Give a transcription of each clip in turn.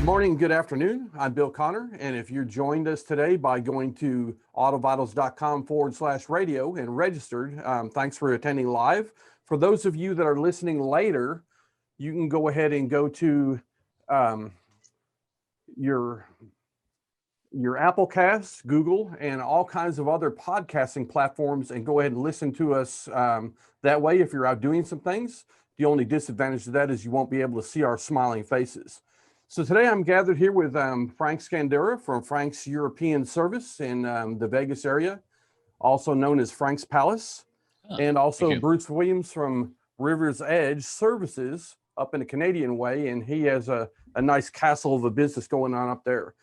morning, good afternoon. I'm Bill Connor, and if you joined us today by going to autovitals.com/radio and registered, thanks for attending live. For those of you that are listening later, you can go ahead and go to your Applecast, Google, and all kinds of other podcasting platforms and go ahead and listen to us that way if you're out doing some things. The only disadvantage to that is you won't be able to see our smiling faces. So today I'm gathered here with Frank Scandura from Frank's European Service in the Vegas area, also known as Frank's Palace, and also Bruce Williams from River's Edge Services up in the Canadian way, and he has a nice castle of a business going on up there.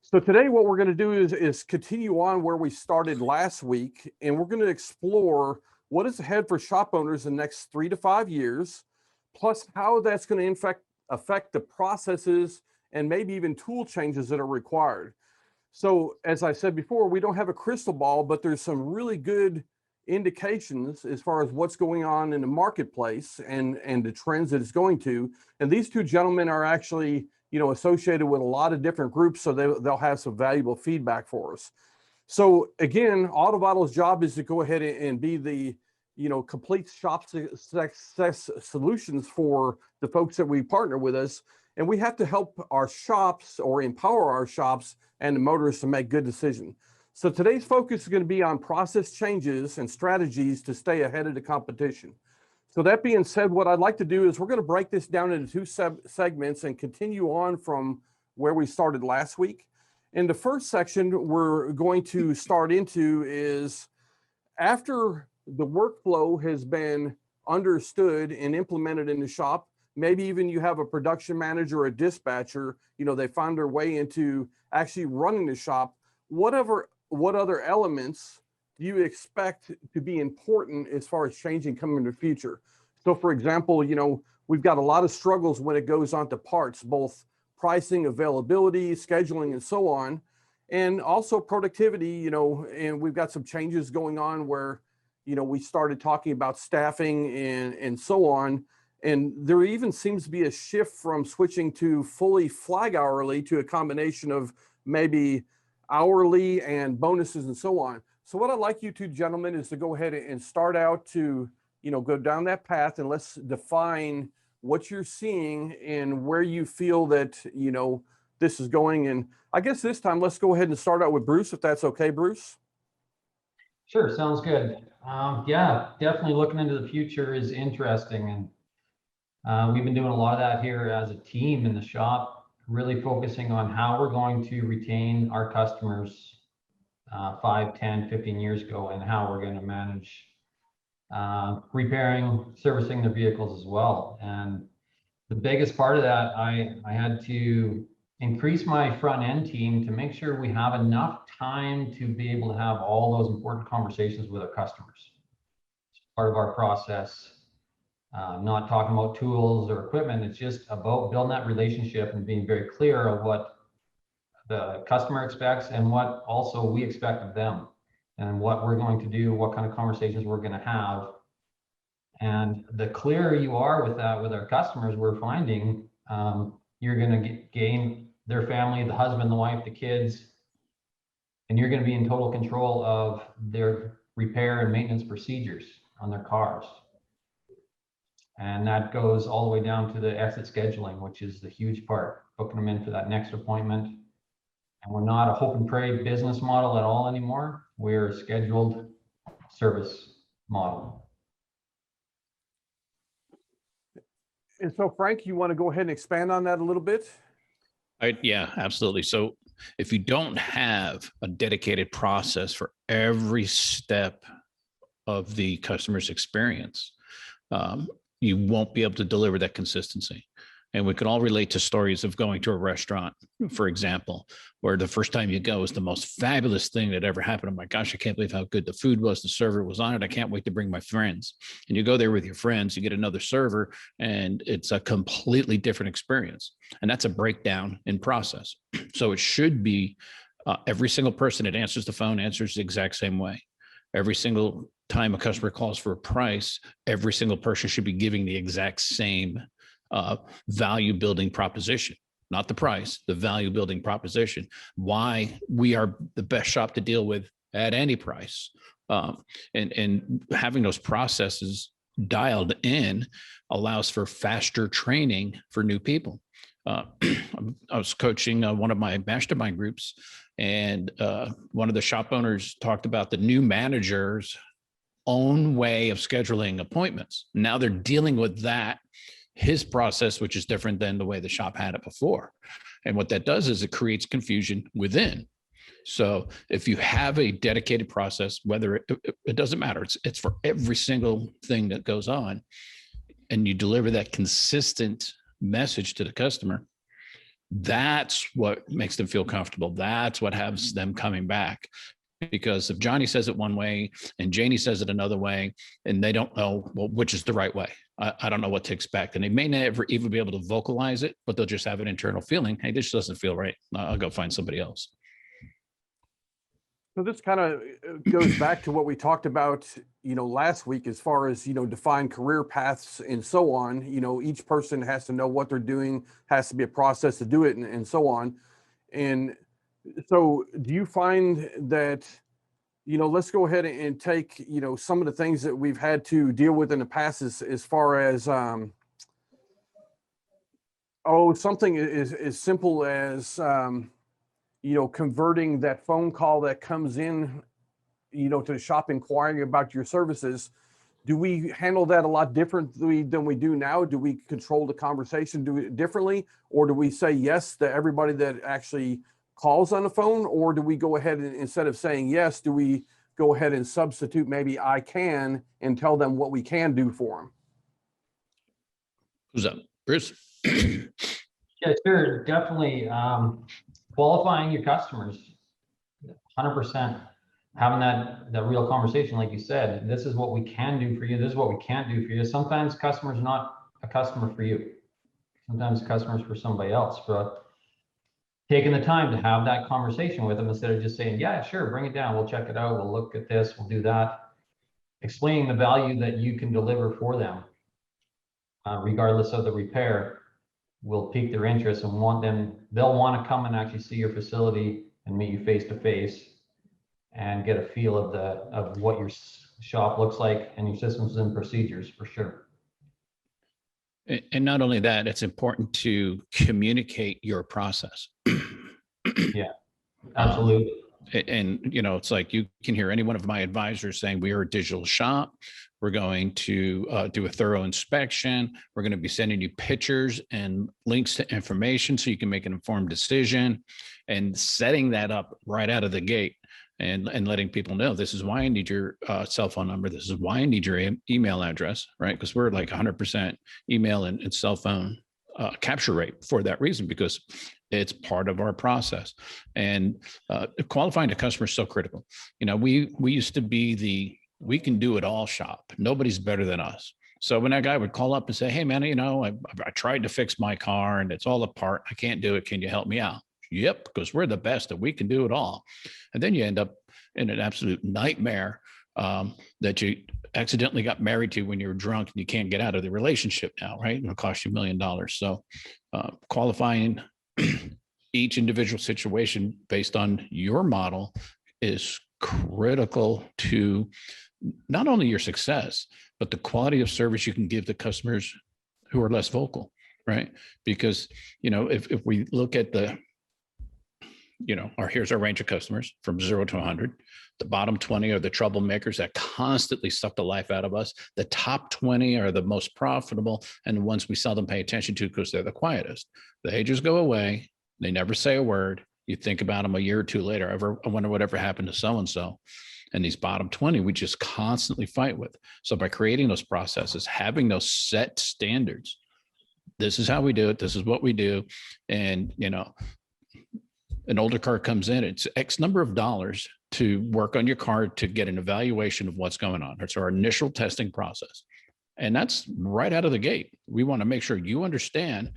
So today what we're going to do is continue on where we started last week, and we're going to explore what is ahead for shop owners in the next 3 to 5 years, plus how that's going to affect the processes and maybe even tool changes that are required. So as I said before, we don't have a crystal ball, but there's some really good indications as far as what's going on in the marketplace and the trends that it's going to. And these two gentlemen are actually, associated with a lot of different groups, so they'll have some valuable feedback for us. So again, AutoVitals' job is to go ahead and be the complete shop success solutions for the folks that we partner with us. And we have to help our shops or empower our shops and the motorists to make good decisions. So today's focus is going to be on process changes and strategies to stay ahead of the competition. So that being said, what I'd like to do is we're going to break this down into two segments and continue on from where we started last week. In the first section, we're going to start into is after the workflow has been understood and implemented in the shop, maybe even you have a production manager or a dispatcher, they found their way into actually running the shop. What other elements do you expect to be important as far as changing coming in the future? So for example, we've got a lot of struggles when it goes on to parts, both pricing, availability, scheduling, and so on, and also productivity, and we've got some changes going on where, we started talking about staffing and so on. And there even seems to be a shift from switching to fully flag hourly to a combination of maybe hourly and bonuses and so on. So what I'd like you two gentlemen is to go ahead and start out to, go down that path, and let's define what you're seeing and where you feel that, this is going. And I guess this time, let's go ahead and start out with Bruce, if that's okay, Bruce. Sure, sounds good. Yeah, definitely looking into the future is interesting. And we've been doing a lot of that here as a team in the shop, really focusing on how we're going to retain our customers 5, 10, 15 years ago, and how we're going to manage repairing, servicing their vehicles as well. And the biggest part of that, I had to increase my front end team to make sure we have enough time to be able to have all those important conversations with our customers. It's part of our process. Not talking about tools or equipment. It's just about building that relationship and being very clear of what the customer expects and what also we expect of them, and what we're going to do, what kind of conversations we're going to have. And the clearer you are with that with our customers, we're finding you're going to gain their family, the husband, the wife, the kids, and you're going to be in total control of their repair and maintenance procedures on their cars. And that goes all the way down to the exit scheduling, which is the huge part, booking them in for that next appointment. And we're not a hope and pray business model at all anymore. We're a scheduled service model. And so, Frank, you want to go ahead and expand on that a little bit? Yeah, absolutely. So if you don't have a dedicated process for every step of the customer's experience, you won't be able to deliver that consistency. And we can all relate to stories of going to a restaurant, for example, where the first time you go is the most fabulous thing that ever happened. Oh my gosh, I can't believe how good the food was. The server was on it. I can't wait to bring my friends. And you go there with your friends, you get another server, and it's a completely different experience. And that's a breakdown in process. So it should be every single person that answers the phone answers the exact same way. Every single time a customer calls for a price, every single person should be giving the exact same value building proposition. not the price, the value building proposition, why we are the best shop to deal with at any price. And having those processes dialed in allows for faster training for new people. I was coaching one of my mastermind groups, and one of the shop owners talked about the new manager's own way of scheduling appointments. Now they're dealing with that, his process, which is different than the way the shop had it before. And what that does is it creates confusion within. So if you have a dedicated process, whether it doesn't matter, it's for every single thing that goes on, and you deliver that consistent message to the customer, that's what makes them feel comfortable. That's what has them coming back. Because if Johnny says it one way and Janie says it another way, and they don't know, well, which is the right way, I don't know what to expect. And they may never even be able to vocalize it, but they'll just have an internal feeling, hey, this doesn't feel right. I'll go find somebody else. So this kind of goes back to what we talked about, last week, as far as, defined career paths and so on. Each person has to know what they're doing, has to be a process to do it, and so on. And so do you find that, let's go ahead and take, some of the things that we've had to deal with in the past as far as, something as simple as, converting that phone call that comes in, to the shop inquiring about your services. Do we handle that a lot differently than we do now? Do we control the conversation, do it differently? Or do we say yes to everybody that actually calls on the phone? Or do we go ahead and, instead of saying yes, do we go ahead and substitute maybe I can and tell them what we can do for them? Who's up? Bruce? Yeah, sure. Definitely. Qualifying your customers, 100%. Having that real conversation, like you said, this is what we can do for you. This is what we can't do for you. Sometimes customer's not a customer for you. Sometimes customers for somebody else. But taking the time to have that conversation with them instead of just saying, yeah, sure, bring it down. We'll check it out. We'll look at this. We'll do that. Explaining the value that you can deliver for them, regardless of the repair, will pique their interest and they'll want to come and actually see your facility and meet you face to face and get a feel of what your shop looks like and your systems and procedures, for sure. And not only that, it's important to communicate your process. Yeah, absolutely. And it's like you can hear any one of my advisors saying we are a digital shop. We're going to do a thorough inspection. We're going to be sending you pictures and links to information so you can make an informed decision, and setting that up right out of the gate, and letting people know this is why I need your cell phone number. This is why I need your email address, right? Because we're like 100% email and cell phone capture rate for that reason, because it's part of our process. And qualifying the customer is so critical. We used to be we can do it all shop. Nobody's better than us. So when that guy would call up and say, hey man, I tried to fix my car and it's all apart. I can't do it. Can you help me out? Yep, because we're the best and we can do it all. And then you end up in an absolute nightmare that you accidentally got married to when you were drunk and you can't get out of the relationship now, right? It'll cost you $1 million. So qualifying each individual situation based on your model is critical to not only your success, but the quality of service you can give the customers who are less vocal, right? Because, if we look at here's our range of customers from 0 to 100. The bottom 20 are the troublemakers that constantly suck the life out of us. The top 20 are the most profitable and the ones we seldom pay attention to because they're the quietest. The agers go away. They never say a word. You think about them a year or two later. I wonder whatever happened to so-and-so. And these bottom 20, we just constantly fight with. So by creating those processes, having those set standards, this is how we do it. This is what we do. And, an older car comes in, it's X number of dollars to work on your car to get an evaluation of what's going on. It's our initial testing process. And that's right out of the gate. We want to make sure you understand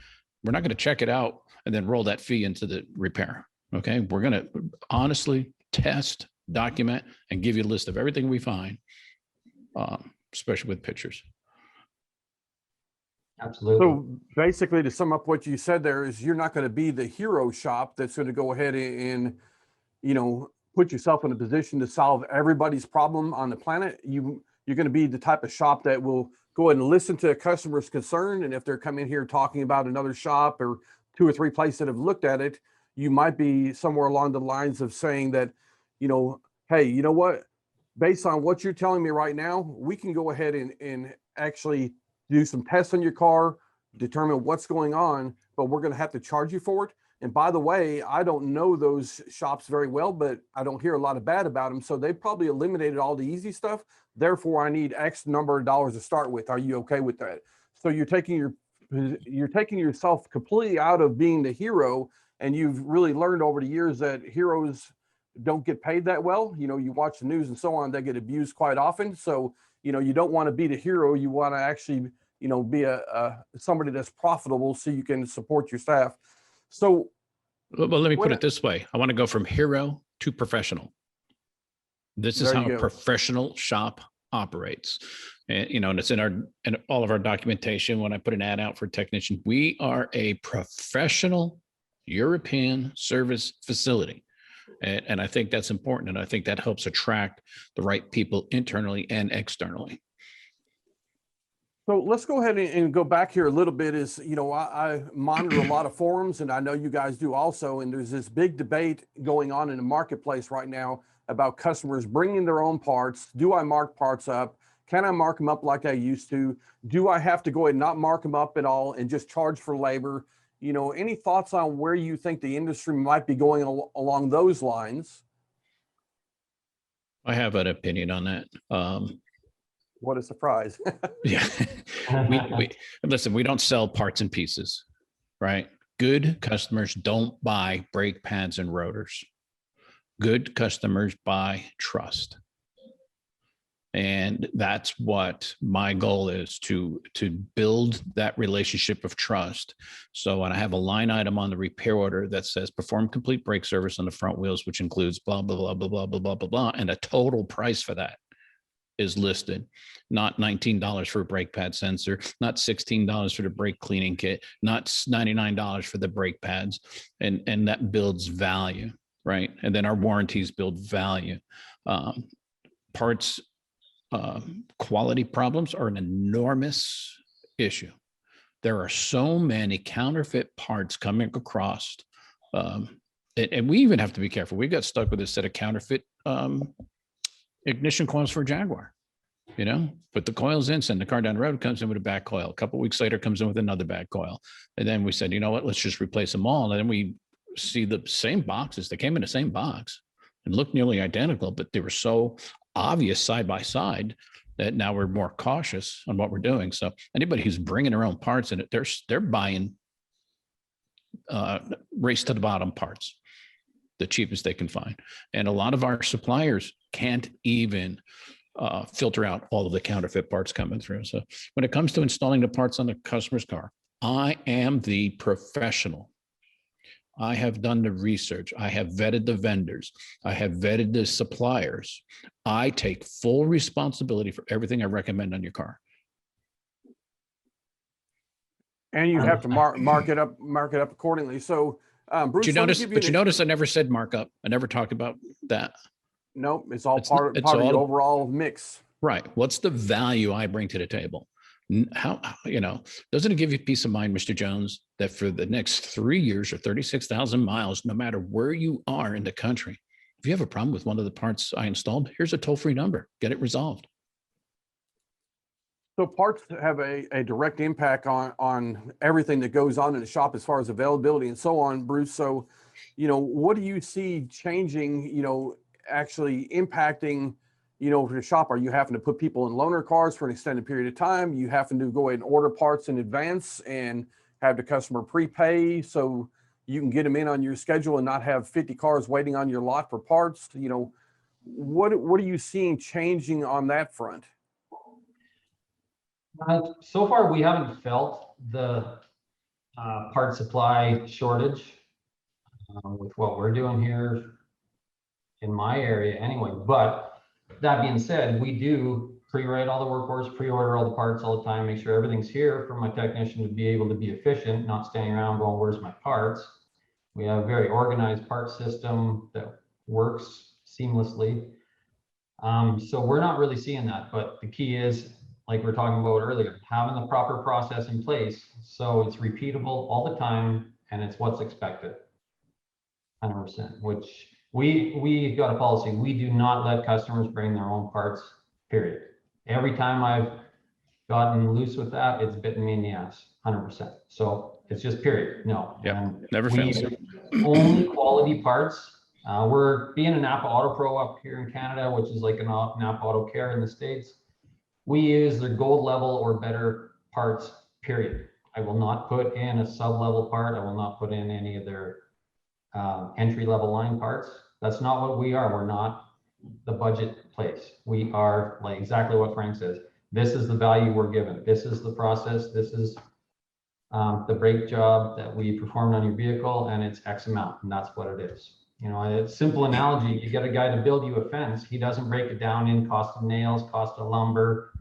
we're not going to check it out and then roll that fee into the repair. Okay. We're going to honestly test, document, and give you a list of everything we find, especially with pictures. Absolutely. So basically, to sum up what you said there is you're not going to be the hero shop that's going to go ahead and, put yourself in a position to solve everybody's problem on the planet. You're going to be the type of shop that will go ahead and listen to a customer's concern. And if they're coming here talking about another shop or two or three places that have looked at it, you might be somewhere along the lines of saying that, hey, you know what? Based on what you're telling me right now, we can go ahead and actually do some tests on your car, determine what's going on, but we're going to have to charge you for it. And by the way, I don't know those shops very well, but I don't hear a lot of bad about them. So they probably eliminated all the easy stuff. Therefore, I need X number of dollars to start with. Are you okay with that? So you're taking yourself completely out of being the hero, and you've really learned over the years that heroes don't get paid that well. You watch the news and so on, they get abused quite often. So, you don't want to be the hero. You want to actually, be somebody that's profitable so you can support your staff. So, well, let me put it this way. I want to go from hero to professional. This is how a professional shop operates. And, and it's in all of our documentation. When I put an ad out for a technician, we are a professional European service facility. And I think that's important. And I think that helps attract the right people internally and externally. So let's go ahead and go back here a little bit. I monitor a lot of forums, and I know you guys do also. And there's this big debate going on in the marketplace right now about customers bringing their own parts. Do I mark parts up? Can I mark them up like I used to? Do I have to go ahead and not mark them up at all and just charge for labor? Any thoughts on where you think the industry might be going along those lines? I have an opinion on that. What a surprise. Yeah. Listen, we don't sell parts and pieces, right? Good customers don't buy brake pads and rotors. Good customers buy trust. And that's what my goal is, to build that relationship of trust. So when I have a line item on the repair order that says perform complete brake service on the front wheels, which includes blah, blah, blah, blah, blah, blah, blah, blah, blah, and a total price for that is listed, not $19 for a brake pad sensor, not $16 for the brake cleaning kit, not $99 for the brake pads. And that builds value, right? And then our warranties build value. Parts quality problems are an enormous issue. There are so many counterfeit parts coming across. And we even have to be careful. We got stuck with a set of counterfeit ignition coils for a Jaguar. Put the coils in, send the car down the road, comes in with a bad coil. A couple of weeks later, comes in with another bad coil. And then we said, you know what, let's just replace them all. And then we see the same boxes. They came in the same box and looked nearly identical, but they were so obvious side by side that now we're more cautious on what we're doing. So anybody who's bringing their own parts in it, they're buying race to the bottom parts, the cheapest they can find. And a lot of our suppliers can't even filter out all of the counterfeit parts coming through. So when it comes to installing the parts on the customer's car, I am the professional. I have done the research. I have vetted the vendors. I have vetted the suppliers. I take full responsibility for everything I recommend on your car. And you have to mark it up accordingly. So, Bruce, but you notice I never said markup. I never talked about that. Nope, it's all part of the overall mix. Right. What's the value I bring to the table? How, doesn't it give you peace of mind, Mr. Jones, that for the next 3 years or 36,000 miles, no matter where you are in the country, if you have a problem with one of the parts I installed, here's a toll-free number, get it resolved. So parts have a direct impact on everything that goes on in the shop as far as availability and so on, Bruce. So, what do you see changing, actually impacting, for the shop? Are you having to put people in loaner cars for an extended period of time? You having to go ahead and order parts in advance and have the customer prepay so you can get them in on your schedule and not have 50 cars waiting on your lot for parts? What are you seeing changing on that front? So far, we haven't felt the part supply shortage with what we're doing here in my area anyway. But that being said, we do pre-write all the work orders, pre-order all the parts all the time, make sure everything's here for my technician to be able to be efficient, not standing around going, where's my parts? We have a very organized part system that works seamlessly. So we're not really seeing that, but the key is, like we were talking about earlier, having the proper process in place so it's repeatable all the time and it's what's expected. 100%, which we got a policy. We do not let customers bring their own parts, period. Every time I've gotten loose with that, it's bitten me in the ass, 100%. So it's just period, no. Yeah, And never fails. only quality parts. We're being a Napa Auto Pro up here in Canada, which is like a Napa Auto Care in the States. We use their gold level or better parts, period. I will not put in a sub-level part. I will not put in any of their entry-level line parts. That's not what we are. We're not the budget place. We are like exactly what Frank says. This is the value we're given. This is the process. This is the brake job that we performed on your vehicle, and it's X amount, and that's what it is. You know, a simple analogy, you get a guy to build you a fence. He doesn't break it down in cost of nails, cost of lumber,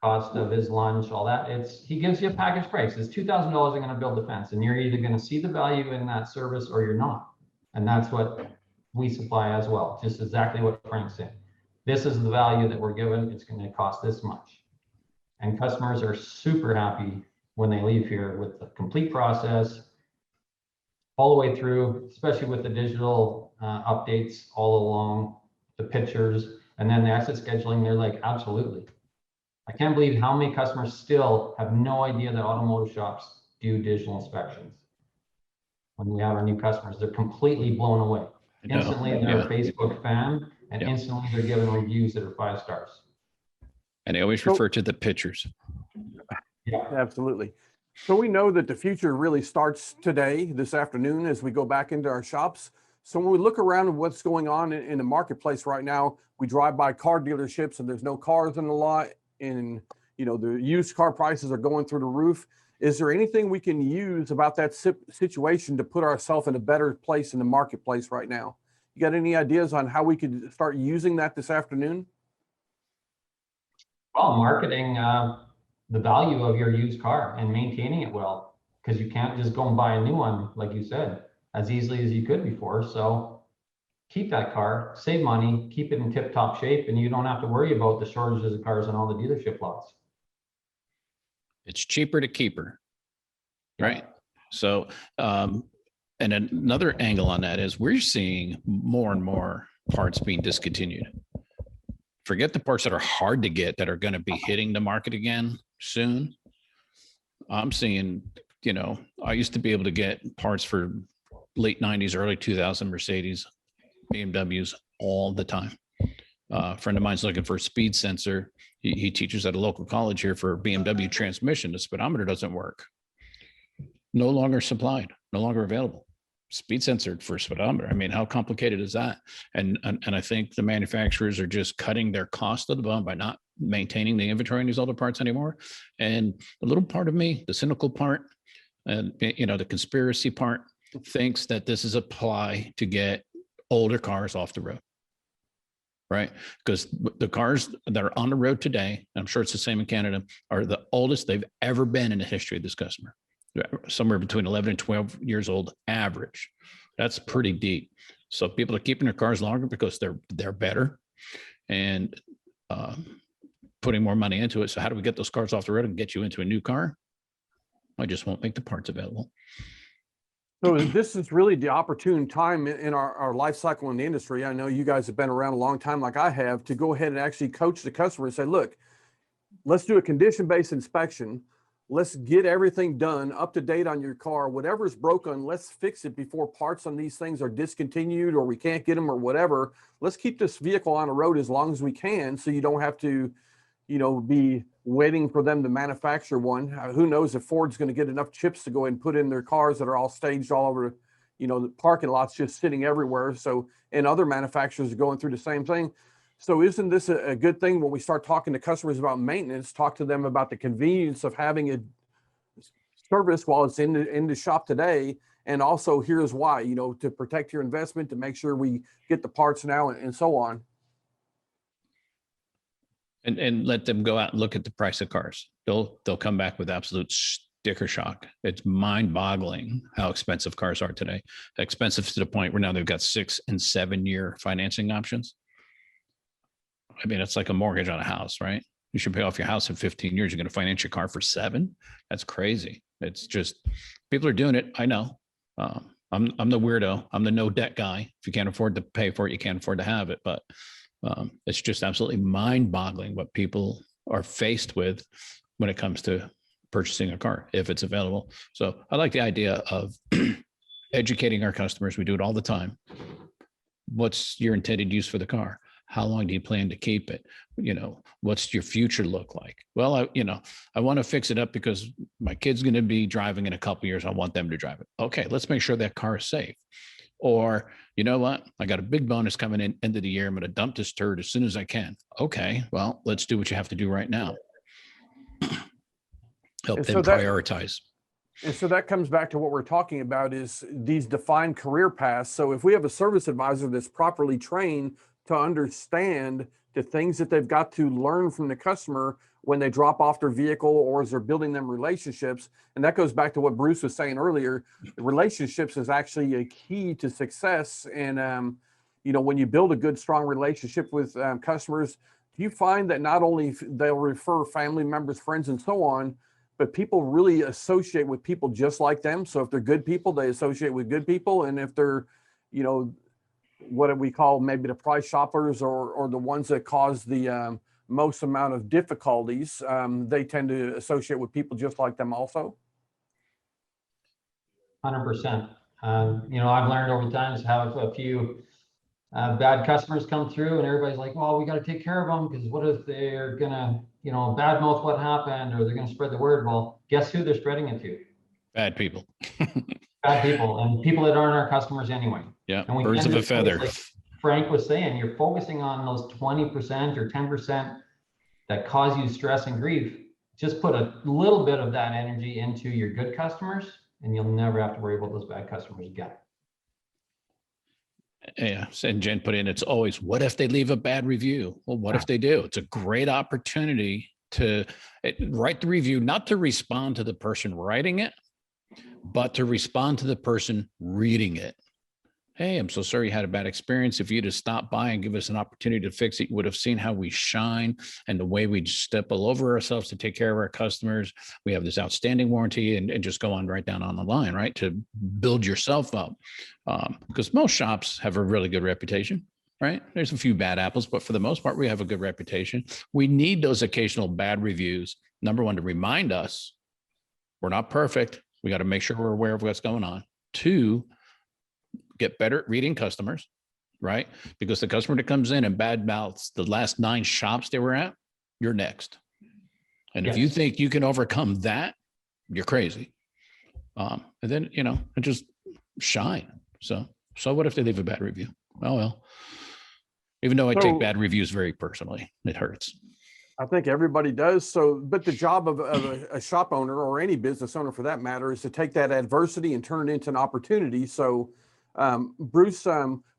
cost of his lunch, all that. He gives you a package price. It's $2,000 I'm going to build the fence, and you're either going to see the value in that service or you're not. And that's what we supply as well. Just exactly what Frank's saying. This is the value that we're given. It's going to cost this much. And customers are super happy when they leave here with the complete process all the way through, especially with the digital updates all along, the pictures, and then the asset scheduling. They're like, absolutely. I can't believe how many customers still have no idea that automotive shops do digital inspections. When we have our new customers, they're completely blown away. Instantly, they're a Facebook fan, and instantly they're giving reviews that are 5 stars. And they always refer to the pictures. Yeah, absolutely. So we know that the future really starts today, this afternoon, as we go back into our shops. So when we look around at what's going on in the marketplace right now, we drive by car dealerships and there's no cars in the lot, and you know the used car prices are going through the roof. Is there anything we can use about that situation to put ourselves in a better place in the marketplace right now? You got any ideas on how we could start using that this afternoon? Well, marketing the value of your used car and maintaining it well, because you can't just go and buy a new one, like you said, as easily as you could before. So keep that car, save money, keep it in tip-top shape, and you don't have to worry about the shortages of cars on all the dealership lots. It's cheaper to keep her, right? So, and another angle on that is we're seeing more and more parts being discontinued. Forget the parts that are hard to get that are going to be hitting the market again soon. I'm seeing, you know, I used to be able to get parts for late 90s, early 2000 Mercedes, BMWs all the time. A friend of mine's looking for a speed sensor. He teaches at a local college here for BMW transmission. The speedometer doesn't work. No longer supplied, no longer available. Speed sensor for speedometer. I mean, how complicated is that? And I think the manufacturers are just cutting their cost of the bone by not maintaining the inventory in these older parts anymore. And a little part of me, the cynical part, and you know, the conspiracy part, thinks that this is a ply to get older cars off the road. Right? Because the cars that are on the road today, I'm sure it's the same in Canada, are the oldest they've ever been in the history of this customer. Somewhere between 11 and 12 years old average. That's pretty deep. So people are keeping their cars longer because they're better and putting more money into it. So how do we get those cars off the road and get you into a new car? I just won't make the parts available. So this is really the opportune time in our life cycle in the industry. I know you guys have been around a long time like I have, to go ahead and actually coach the customer and say, look, let's do a condition-based inspection. Let's get everything done up to date on your car. Whatever's broken, let's fix it before parts on these things are discontinued or we can't get them or whatever. Let's keep this vehicle on the road as long as we can, so you don't have to, you know, be waiting for them to manufacture one. Who knows if Ford's going to get enough chips to go and put in their cars that are all staged all over, you know, the parking lots just sitting everywhere. So, and other manufacturers are going through the same thing. So isn't this a good thing when we start talking to customers about maintenance, talk to them about the convenience of having a service while it's in the shop today? And also here's why, you know, to protect your investment, to make sure we get the parts now and so on. And let them go out and look at the price of cars. They'll come back with absolute sticker shock. It's mind-boggling how expensive cars are today. Expensive to the point where now they've got 6 and 7 year financing options. I mean, it's like a mortgage on a house, right? You should pay off your house in 15 years. You're going to finance your car for 7. That's crazy. It's just, people are doing it. I know. I'm the weirdo. I'm the no debt guy. If you can't afford to pay for it, you can't afford to have it. But it's just absolutely mind-boggling what people are faced with when it comes to purchasing a car, if it's available. So I like the idea of educating our customers. We do it all the time. What's your intended use for the car? How long do you plan to keep it? You know, what's your future look like? Well, I want to fix it up because my kid's going to be driving in a couple of years. I want them to drive it. Okay, let's make sure that car is safe. Or, you know what? I got a big bonus coming in end of the year. I'm going to dump this turd as soon as I can. Okay, well, let's do what you have to do right now. Help And them so that- prioritize. And so that comes back to what we're talking about is these defined career paths. So if we have a service advisor that's properly trained to understand the things that they've got to learn from the customer when they drop off their vehicle or as they're building them relationships, and that goes back to what Bruce was saying earlier, relationships is actually a key to success. And, when you build a good, strong relationship with customers, you find that not only they'll refer family members, friends, and so on, but people really associate with people just like them. So if they're good people, they associate with good people. And if they're, what we call maybe the price shoppers or the ones that cause the most amount of difficulties, they tend to associate with people just like them also. 100%. I've learned over time to have a few bad customers come through and everybody's like, well, we got to take care of them because what if they're going to, badmouth what happened or they're going to spread the word? Well, guess who they're spreading it to? Bad people. Bad people and people that aren't our customers anyway. Yeah, And birds of a feather. Like Frank was saying, you're focusing on those 20% or 10% that cause you stress and grief. Just put a little bit of that energy into your good customers and you'll never have to worry about those bad customers again. Yeah, and Jen put in, it's always, what if they leave a bad review? Well, what if they do? It's a great opportunity to write the review, not to respond to the person writing it, but to respond to the person reading it. Hey, I'm so sorry you had a bad experience. If you'd have stopped by and give us an opportunity to fix it, you would have seen how we shine and the way we step all over ourselves to take care of our customers. We have this outstanding warranty and just go on right down on the line, right? To build yourself up. Because most shops have a really good reputation, right? There's a few bad apples, but for the most part, we have a good reputation. We need those occasional bad reviews. Number one, to remind us we're not perfect. We got to make sure we're aware of what's going on. 2, get better at reading customers, right? Because the customer that comes in and bad mouths the last 9 shops they were at, you're next. And if you think you can overcome that, you're crazy. And then, and just shine. So what if they leave a bad review? Oh, well, even though I take bad reviews very personally, it hurts. I think everybody does. So, but the job of a shop owner or any business owner for that matter is to take that adversity and turn it into an opportunity. So, Bruce,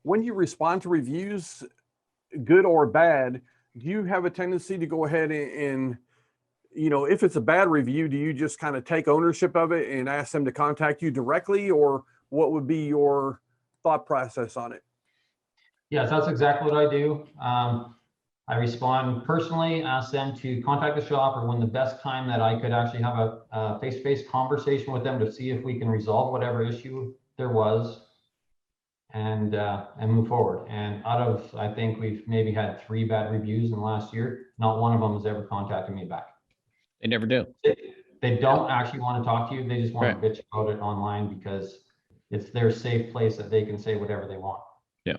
when you respond to reviews, good or bad, do you have a tendency to go ahead and if it's a bad review, do you just kind of take ownership of it and ask them to contact you directly, or what would be your thought process on it? Yes, that's exactly what I do. I respond personally, ask them to contact the shop, or when the best time that I could actually have a face-to-face conversation with them to see if we can resolve whatever issue there was and move forward. And out of, I think we've maybe had 3 bad reviews in the last year. Not one of them has ever contacted me back. They never do. They don't actually want to talk to you. They just want to bitch about it online because it's their safe place that they can say whatever they want. Yeah.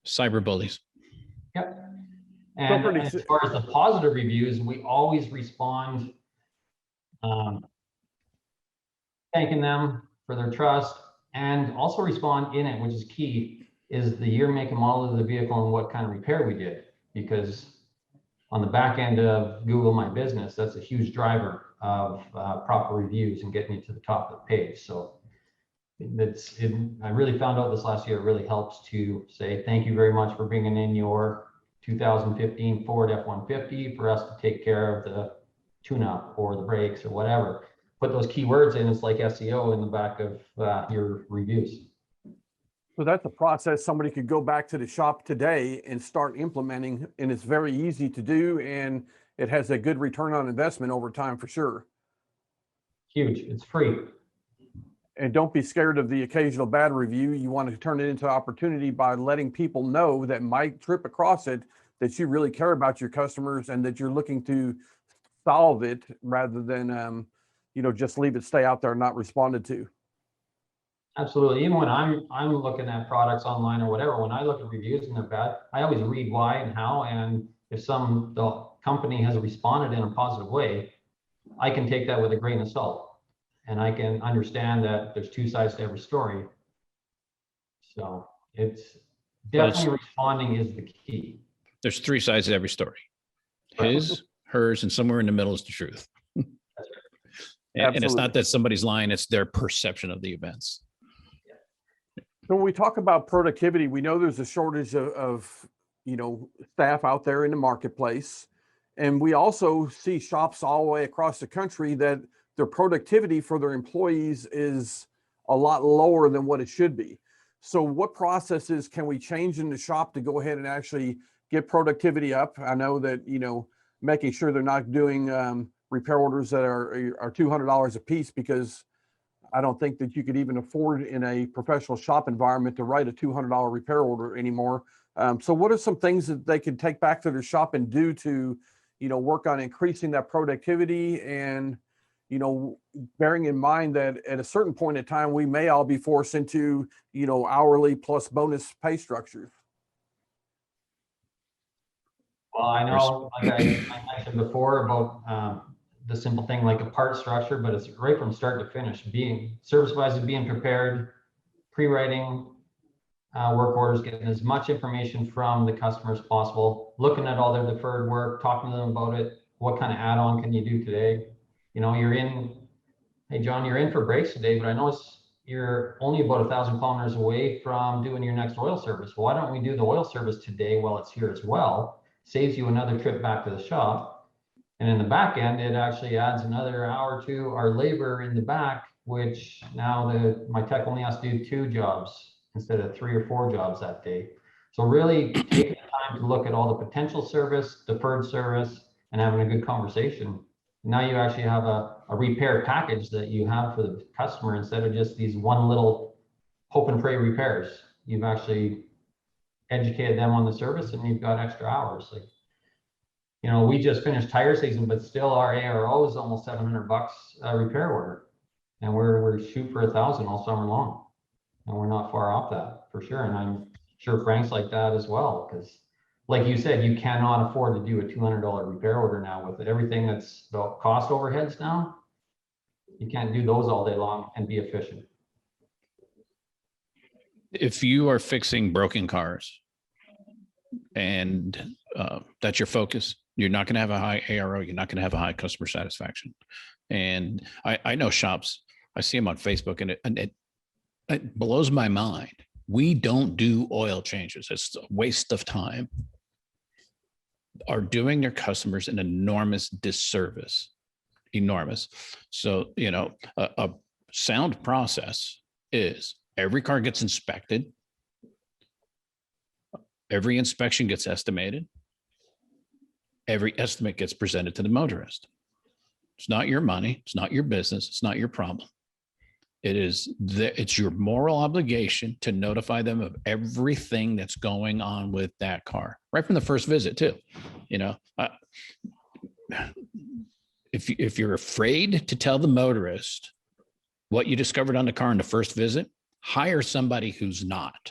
Cyber bullies. Yep. And as far as the positive reviews, we always respond thanking them for their trust, and also respond in it, which is key, is the year, make, and model of the vehicle and what kind of repair we did. Because on the back end of Google My Business, that's a huge driver of proper reviews and getting you to the top of the page. So I really found out this last year, it really helps to say, thank you very much for bringing in your 2015 Ford F-150 for us to take care of the tune-up or the brakes or whatever. Put those keywords in, it's like SEO in the back of your reviews. So that's a process somebody could go back to the shop today and start implementing, and it's very easy to do, and it has a good return on investment over time for sure. Huge, it's free. And don't be scared of the occasional bad review. You want to turn it into opportunity by letting people know that might trip across it, that you really care about your customers and that you're looking to solve it rather than, just leave it stay out there, not responded to. Absolutely. Even when I'm looking at products online or whatever, when I look at reviews and they're bad, I always read why and how. And if the company has responded in a positive way, I can take that with a grain of salt. And I can understand that there's two sides to every story. So it's definitely responding is the key. There's three sides to every story. His, hers, and somewhere in the middle is the truth. And it's not that somebody's lying, it's their perception of the events. So when we talk about productivity, we know there's a shortage of staff out there in the marketplace. And we also see shops all the way across the country that their productivity for their employees is a lot lower than what it should be. So what processes can we change in the shop to go ahead and actually get productivity up? I know that, making sure they're not doing repair orders that are $200 a piece, because I don't think that you could even afford in a professional shop environment to write a $200 repair order anymore. So what are some things that they can take back to their shop and do to, work on increasing that productivity and, bearing in mind that at a certain point in time, we may all be forced into, hourly plus bonus pay structures? Well, I know, like I mentioned before about the simple thing like a part structure, but it's right from start to finish. Being service advisor, being prepared, pre-writing work orders, getting as much information from the customer as possible, looking at all their deferred work, talking to them about it. What kind of add-on can you do today? Hey John, you're in for brakes today, but I notice you're only about 1,000 kilometers away from doing your next oil service. Why don't we do the oil service today while it's here as well? Saves you another trip back to the shop. And in the back end, it actually adds another hour to our labor in the back, which now my tech only has to do 2 jobs instead of 3 or 4 jobs that day. So really taking the time to look at all the potential service, deferred service, and having a good conversation. Now you actually have a repair package that you have for the customer instead of just these one little hope and pray repairs. You've actually educated them on the service and you've got extra hours. Like, we just finished tire season, but still our ARO is almost $700 a repair order. And we're shoot for 1,000 all summer long. And we're not far off that for sure. And I'm sure Frank's like that as well, because like you said, you cannot afford to do a $200 repair order now with everything that's the cost overheads now. You can't do those all day long and be efficient. If you are fixing broken cars and that's your focus, you're not going to have a high ARO. You're not going to have a high customer satisfaction. And I know shops, I see them on Facebook, and it blows my mind. We don't do oil changes. It's a waste of time. Are doing their customers an enormous disservice. Enormous. So, a sound process is every car gets inspected. Every inspection gets estimated. Every estimate gets presented to the motorist. It's not your money. It's not your business. It's not your problem. It's your moral obligation to notify them of everything that's going on with that car right from the first visit too. If you're afraid to tell the motorist what you discovered on the car in the first visit, hire somebody who's not,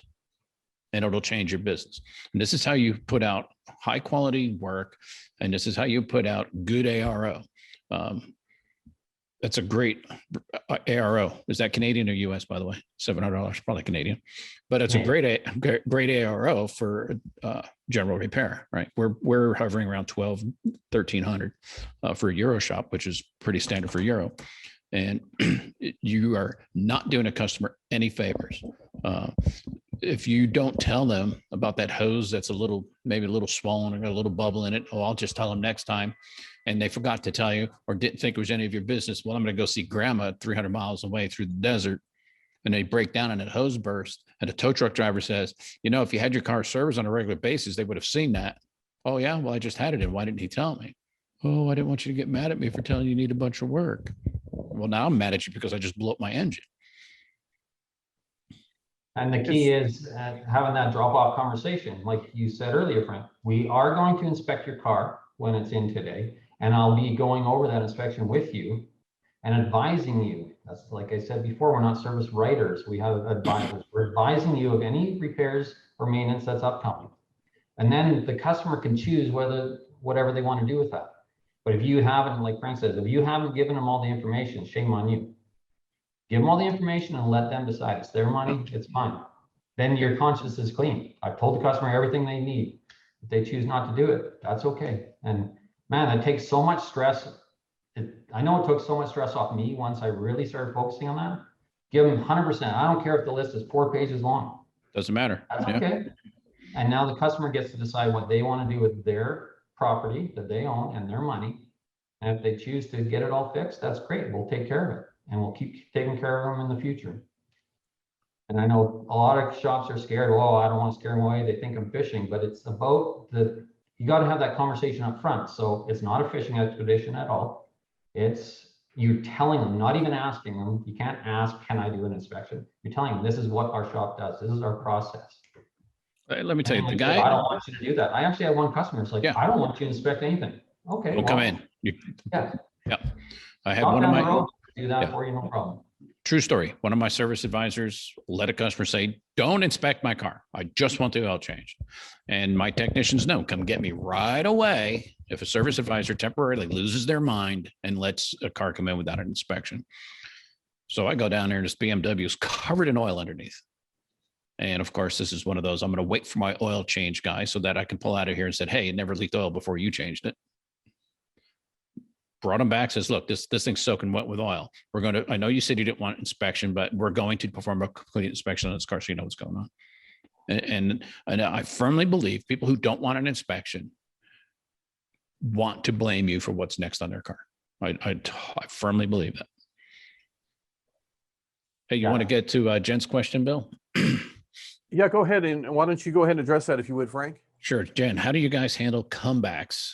and it'll change your business. And this is how you put out high quality work. And this is how you put out good ARO. That's a great ARO. Is that Canadian or US, by the way? $700, probably Canadian, but it's a great ARO for general repair, right? We're hovering around 1,300 for a Euro shop, which is pretty standard for Euro. And you are not doing a customer any favors. if you don't tell them about that hose that's maybe a little swollen or got a little bubble in it, oh, I'll just tell them next time. And they forgot to tell you or didn't think it was any of your business. Well, I'm going to go see grandma 300 miles away through the desert, and they break down and that hose burst. And the tow truck driver says, if you had your car serviced on a regular basis, they would have seen that. Oh yeah, well, I just had it in. Why didn't he tell me? Oh, I didn't want you to get mad at me for telling you need a bunch of work. Well, now I'm mad at you because I just blew up my engine. And the key is having that drop-off conversation. Like you said earlier, Frank, we are going to inspect your car when it's in today, and I'll be going over that inspection with you and advising you. That's like I said before, we're not service writers. We have advisors. We're advising you of any repairs or maintenance that's upcoming. And then the customer can choose whatever they want to do with that. But if you haven't, like Frank says, if you haven't given them all the information, shame on you. Give them all the information and let them decide. It's their money, it's fine. Then your conscience is clean. I've told the customer everything they need. If they choose not to do it, that's okay. And man, that takes so much stress. I know it took so much stress off me once I really started focusing on that. Give them 100%. I don't care if the list is 4 pages long. Doesn't matter. That's okay. And now the customer gets to decide what they want to do with their property that they own and their money. And if they choose to get it all fixed, that's great. We'll take care of it. And we'll keep taking care of them in the future. And I know a lot of shops are scared. Oh, I don't want to scare them away. They think I'm fishing, but it's about you got to have that conversation up front. So it's not a fishing expedition at all. It's you telling them, not even asking them. You can't ask, can I do an inspection? You're telling them, this is what our shop does. This is our process. Let me tell you, the guy. I don't want you to do that. I actually had one customer. It's like, I don't want you to inspect anything. Okay. Well, come in. Yeah. I had one of my. Do that for you, no problem. True story. One of my service advisors let a customer say, don't inspect my car. I just want the oil changed. And my technicians know, come get me right away if a service advisor temporarily loses their mind and lets a car come in without an inspection. So I go down there and this BMW is covered in oil underneath. And of course, this is one of those, I'm going to wait for my oil change guy so that I can pull out of here and said, hey, it never leaked oil before you changed it. Brought him back, says, look, this thing's soaking wet with oil. I know you said you didn't want inspection, but we're going to perform a complete inspection on this car so you know what's going on. And I firmly believe people who don't want an inspection want to blame you for what's next on their car. I firmly believe that. Hey, you want to get to Jen's question, Bill? Yeah, go ahead. And why don't you go ahead and address that if you would, Frank? Sure. Jen, how do you guys handle comebacks?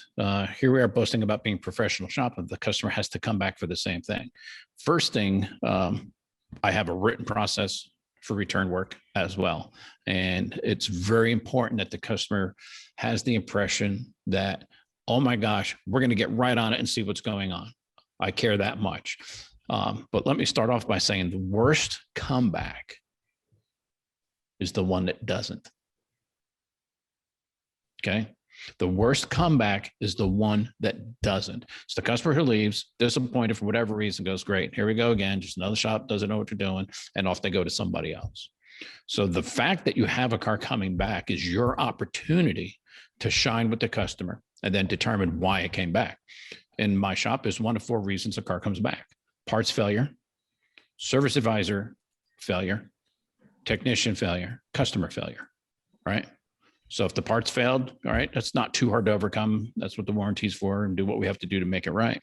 Here we are boasting about being professional shopping. The customer has to come back for the same thing. First thing, I have a written process for return work as well. And it's very important that the customer has the impression that, oh my gosh, we're going to get right on it and see what's going on. I care that much. But let me start off by saying the worst comeback is the one that doesn't. Okay. The worst comeback is the one that doesn't. It's the customer who leaves disappointed for whatever reason, goes, great, here we go again. Just another shop doesn't know what you're doing. And off they go to somebody else. So the fact that you have a car coming back is your opportunity to shine with the customer and then determine why it came back. In my shop, is 1 of 4 reasons a car comes back: parts failure, service advisor failure, technician failure, customer failure, right? So if the parts failed, all right, that's not too hard to overcome. That's what the warranty's for, and do what we have to do to make it right.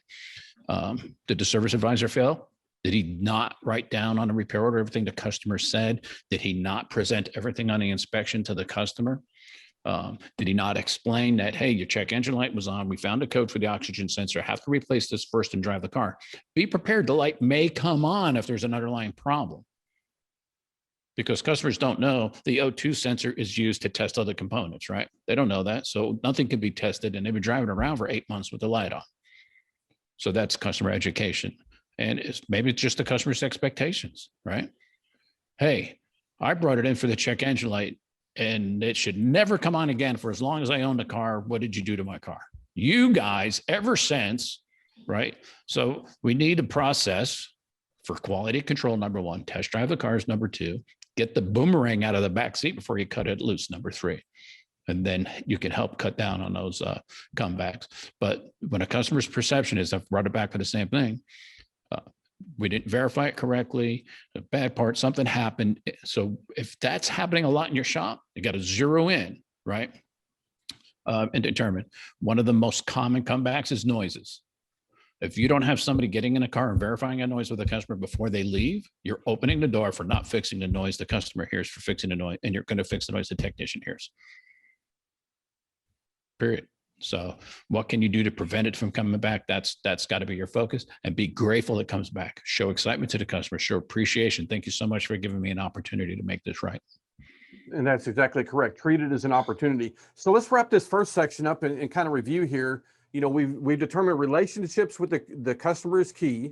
Did the service advisor fail? Did he not write down on a repair order everything the customer said? Did he not present everything on the inspection to the customer? Did he not explain that, hey, your check engine light was on, we found a code for the oxygen sensor, have to replace this first and drive the car? Be prepared, the light may come on if there's an underlying problem. Because customers don't know the O2 sensor is used to test other components, right? They don't know that. So nothing can be tested, and they've been driving around for 8 months with the light on. So that's customer education. And maybe it's just the customer's expectations, right? Hey, I brought it in for the check engine light and it should never come on again for as long as I own the car. What did you do to my car? You guys, ever since, right? So we need a process for quality control, number 1, test drive the cars, number 2, get the boomerang out of the back seat before you cut it loose, number 3. And then you can help cut down on those comebacks. But when a customer's perception is, I've brought it back for the same thing, we didn't verify it correctly, a bad part, something happened. So if that's happening a lot in your shop, you got to zero in, right? And determine. One of the most common comebacks is noises. If you don't have somebody getting in a car and verifying a noise with a customer before they leave, you're opening the door for not fixing the noise the customer hears, for fixing the noise, and you're going to fix the noise the technician hears. Period. So what can you do to prevent it from coming back? That's got to be your focus, and be grateful it comes back. Show excitement to the customer, show appreciation. Thank you so much for giving me an opportunity to make this right. And that's exactly correct. Treat it as an opportunity. So let's wrap this first section up and kind of review here. You know, we've determined relationships with the customer is key.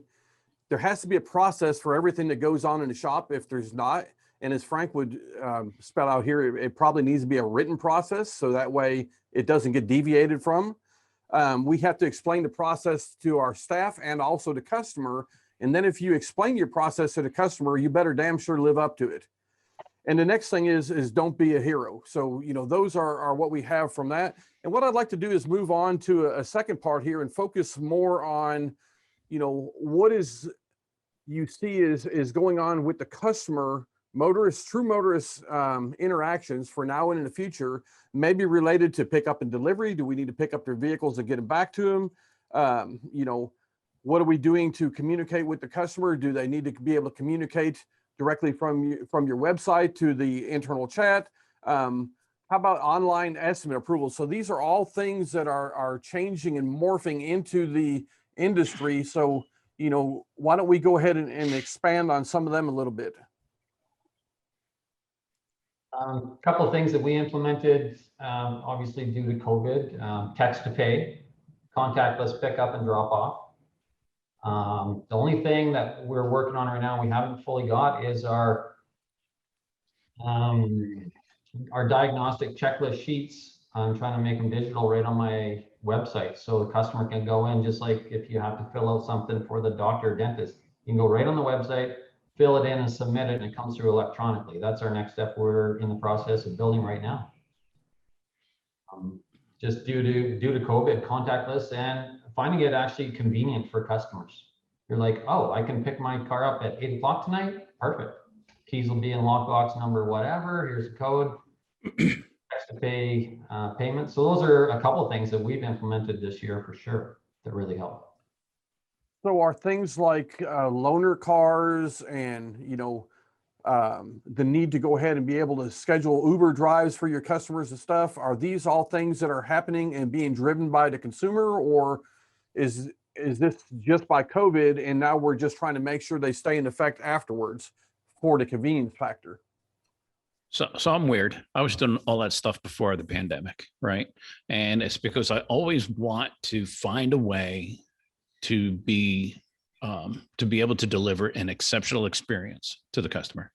There has to be a process for everything that goes on in the shop. If there's not, and as Frank would spell out here, it probably needs to be a written process, so that way it doesn't get deviated from. We have to explain the process to our staff and also the customer. And then if you explain your process to the customer, you better damn sure live up to it. And the next thing is don't be a hero. So, you know, those are what we have from that. And what I'd like to do is move on to a second part here and focus more on, you know, what is you see is going on with the customer, motorists, true motorists interactions for now and in the future, maybe related to pickup and delivery. Do we need to pick up their vehicles and get them back to them? You know, what are we doing to communicate with the customer? Do they need to be able to communicate directly from your website to the internal chat? How about online estimate approval? So these are all things that are changing and morphing into the industry. So, you know, why don't we go ahead and expand on some of them a little bit? A couple of things that we implemented, obviously due to COVID, text to pay, contactless pickup and drop off. The only thing that we're working on right now, we haven't fully got, is our diagnostic checklist sheets. I'm trying to make them digital right on my website, so the customer can go in, just like if you have to fill out something for the doctor or dentist, you can go right on the website, fill it in and submit it, and it comes through electronically. That's our next step we're in the process of building right now. Just due to COVID, contactless, and finding it actually convenient for customers. You're like, oh, I can pick my car up at 8 o'clock tonight. Perfect. Keys will be in lockbox number whatever. Here's the code. Text to pay payment. So those are a couple of things that we've implemented this year for sure that really help. So are things like loaner cars and, you know, the need to go ahead and be able to schedule Uber drives for your customers and stuff, are these all things that are happening and being driven by the consumer, or is this just by COVID and now we're just trying to make sure they stay in effect afterwards for the convenience factor? So I'm weird. I was doing all that stuff before the pandemic, right? And it's because I always want to find a way to be able to deliver an exceptional experience to the customer.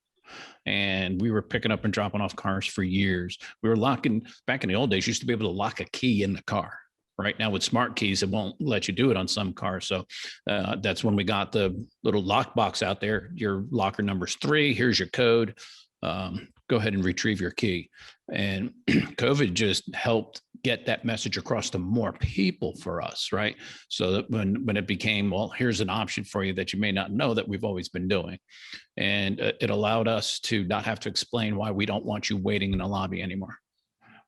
And we were picking up and dropping off cars for years. We were locking, back in the old days, you used to be able to lock a key in the car. Right now with smart keys, it won't let you do it on some cars. So that's when we got the little lock box out there. Your locker number's 3. Here's your code. Go ahead and retrieve your key. And COVID just helped get that message across to more people for us, right? So that when it became, well, here's an option for you that you may not know that we've always been doing. And it allowed us to not have to explain why we don't want you waiting in the lobby anymore.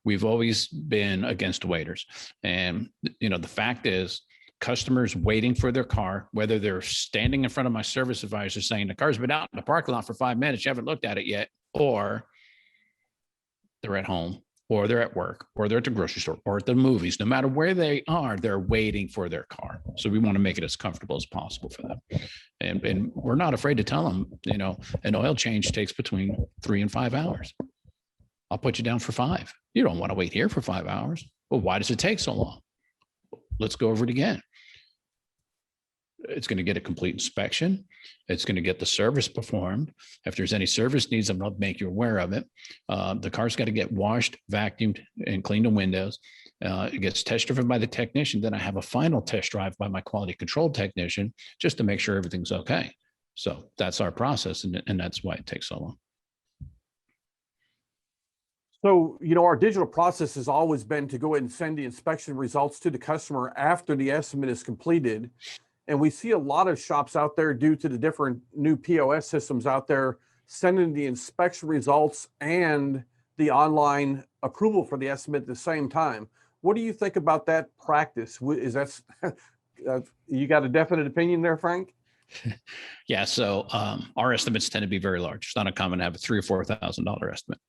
We've always been against waiters. And, you know, the fact is, customers waiting for their car, whether they're standing in front of my service advisor saying the car's been out in the parking lot for 5 minutes, you haven't looked at it yet, or they're at home, or they're at work, or they're at the grocery store, or at the movies, no matter where they are, they're waiting for their car. So we want to make it as comfortable as possible for them. And we're not afraid to tell them, you know, an oil change takes between 3 and 5 hours. I'll put you down for 5. You don't want to wait here for 5 hours. Well, why does it take so long? Let's go over it again. It's going to get a complete inspection. It's going to get the service performed. If there's any service needs, I'm going to make you aware of it. The car's got to get washed, vacuumed, and cleaned the windows. It gets test driven by the technician. Then I have a final test drive by my quality control technician just to make sure everything's okay. So that's our process, and that's why it takes so long. So, you know, our digital process has always been to go ahead and send the inspection results to the customer after the estimate is completed. And we see a lot of shops out there, due to the different new POS systems out there, sending the inspection results and the online approval for the estimate at the same time. What do you think about that practice? Is that you got a definite opinion there, Frank? Yeah. So our estimates tend to be very large. It's not uncommon to have a $3,000 or $4,000 estimate.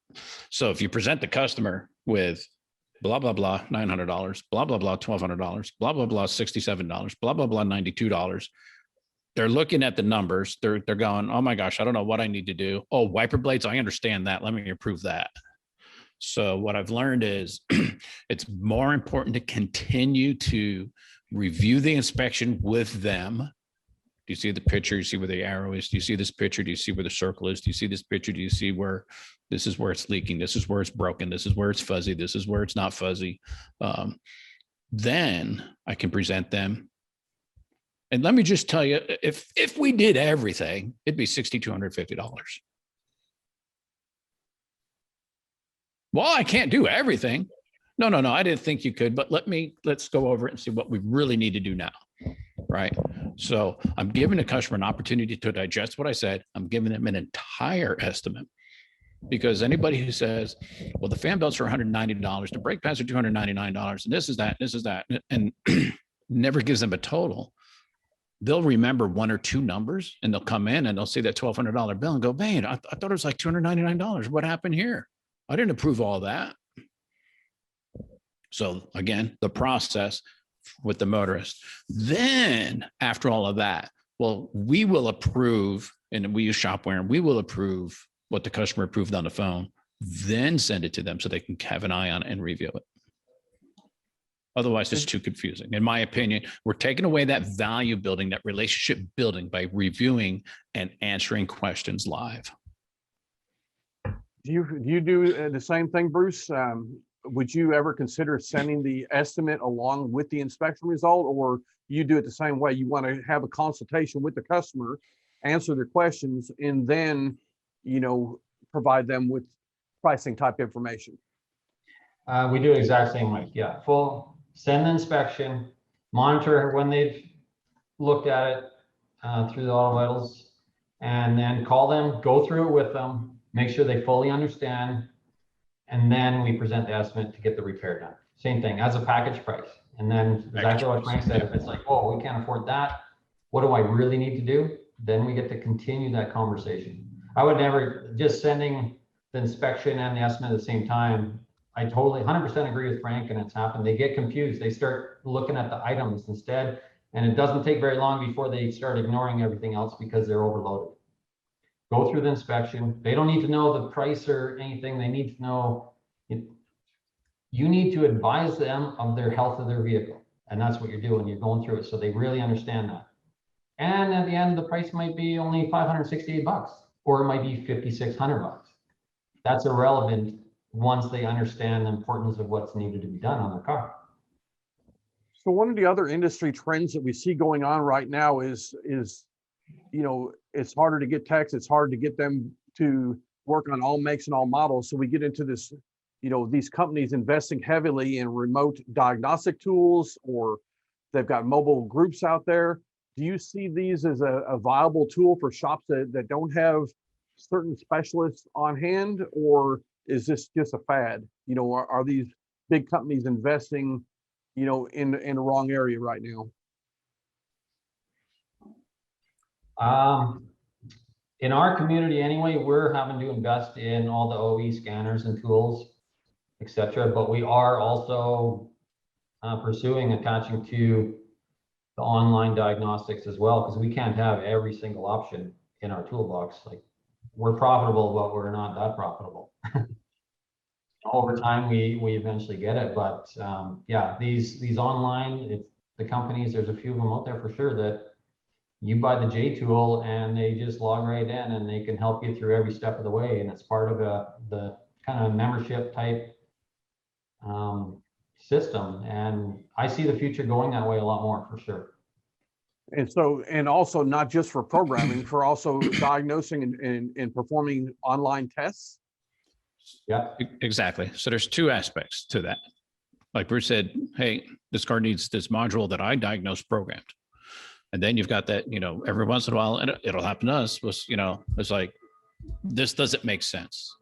So if you present the customer with blah, blah, blah, $900, blah, blah, blah, $1,200, blah, blah, blah, $67, blah, blah, blah, $92. They're looking at the numbers. They're going, oh my gosh, I don't know what I need to do. Oh, wiper blades, I understand that. Let me approve that. So what I've learned is it's more important to continue to review the inspection with them. Do you see the picture? You see where the arrow is? Do you see this picture? Do you see where the circle is? Do you see this picture? Do you see where this is where it's leaking? This is where it's broken. This is where it's fuzzy. This is where it's not fuzzy. Then I can present them. And let me just tell you, if we did everything, it'd be $6,250. Well, I can't do everything. No, I didn't think you could, but let's go over it and see what we really need to do now. Right. So I'm giving the customer an opportunity to digest what I said. I'm giving them an entire estimate, because anybody who says, well, the fan belts are $190, the brake pads are $299, and this is that, and never gives them a total, they'll remember one or two numbers and they'll come in and they'll see that $1,200 bill and go, man, I thought it was like $299. What happened here? I didn't approve all that. So again, the process with the motorist. Then after all of that, well, we will approve, and we use Shopware, and we will approve what the customer approved on the phone, then send it to them so they can have an eye on it and review it. Otherwise, it's too confusing. In my opinion, we're taking away that value building, that relationship building, by reviewing and answering questions live. Do you do the same thing, Bruce? Would you ever consider sending the estimate along with the inspection result, or you do it the same way? You want to have a consultation with the customer, answer their questions, and then, provide them with pricing type information? We do the exact same way. Yeah, send the inspection, monitor when they've looked at it through the auto vitals, and then call them, go through it with them, make sure they fully understand, and then we present the estimate to get the repair done. Same thing as a package price. And then exactly what Frank said, if it's like, oh, we can't afford that, what do I really need to do? Then we get to continue that conversation. I would never just sending the inspection and the estimate at the same time. I totally 100% agree with Frank, and it's happened. They get confused. They start looking at the items instead, and it doesn't take very long before they start ignoring everything else because they're overloaded. Go through the inspection. They don't need to know the price or anything. They need to know you need to advise them of their health of their vehicle. And that's what you're doing. You're going through it so they really understand that. And at the end, the price might be only $568, or it might be $5,600. That's irrelevant once they understand the importance of what's needed to be done on their car. So one of the other industry trends that we see going on right now is it's harder to get techs. It's hard to get them to work on all makes and all models. So we get into this, these companies investing heavily in remote diagnostic tools, or they've got mobile groups out there. Do you see these as a viable tool for shops that don't have certain specialists on hand, or is this just a fad? Are these big companies investing, in the wrong area right now? In our community anyway, we're having to invest in all the OE scanners and tools, etc. But we are also pursuing attaching to the online diagnostics as well, because we can't have every single option in our toolbox. Like, we're profitable, but we're not that profitable. Over time, we eventually get it. But yeah, these online, the companies, there's a few of them out there for sure that you buy the J tool and they just log right in and they can help you through every step of the way. And it's part of the kind of membership type system. And I see the future going that way a lot more for sure. And also not just for programming, for also diagnosing and performing online tests. Yeah, Exactly. So there's two aspects to that. Like Bruce said, hey, this car needs this module that I diagnosed programmed. And then you've got that, every once in a while, and it'll happen to us, was, it's like, this doesn't make sense.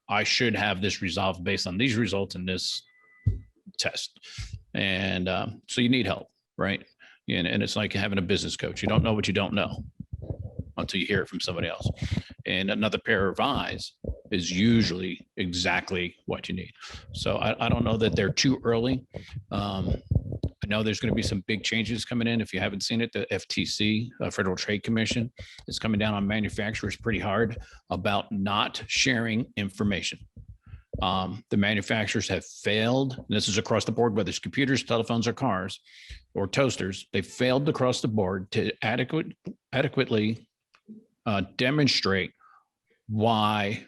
I should have this resolved based on these results in this test. And so you need help, right? And it's like having a business coach. You don't know what you don't know until you hear it from somebody else. And another pair of eyes is usually exactly what you need. So I don't know that they're too early. I know there's going to be some big changes coming in. If you haven't seen it, the FTC, Federal Trade Commission, is coming down on manufacturers pretty hard about not sharing information. The manufacturers have failed, and this is across the board, whether it's computers, telephones, or cars, or toasters. They failed across the board to adequately demonstrate why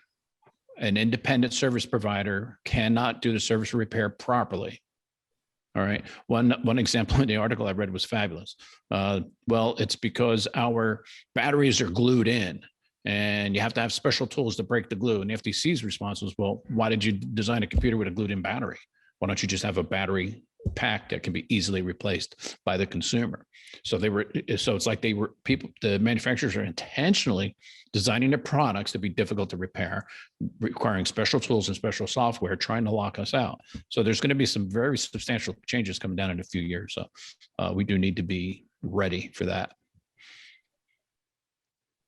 an independent service provider cannot do the service repair properly. All right. One example in the article I read was fabulous. Well, it's because our batteries are glued in, and you have to have special tools to break the glue. And the FTC's response was, well, why did you design a computer with a glued in battery? Why don't you just have a battery pack that can be easily replaced by the consumer? So it's like the manufacturers are intentionally designing their products to be difficult to repair, requiring special tools and special software, trying to lock us out. So there's going to be some very substantial changes coming down in a few years. So we do need to be ready for that.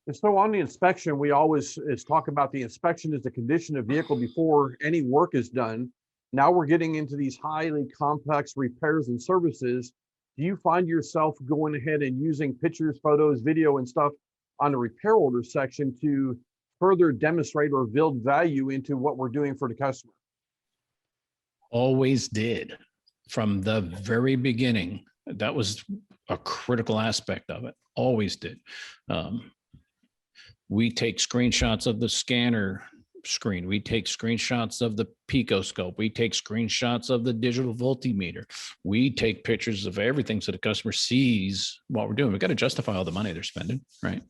And so on the inspection, we always talk about the inspection as the condition of vehicle before any work is done. Now we're getting into these highly complex repairs and services. Do you find yourself going ahead and using pictures, photos, video, and stuff on the repair order section to further demonstrate or build value into what we're doing for the customer? Always did. From the very beginning, that was a critical aspect of it. Always did. We take screenshots of the scanner screen. We take screenshots of the picoscope. We take screenshots of the digital voltmeter. We take pictures of everything so the customer sees what we're doing. We got to justify all the money they're spending, right?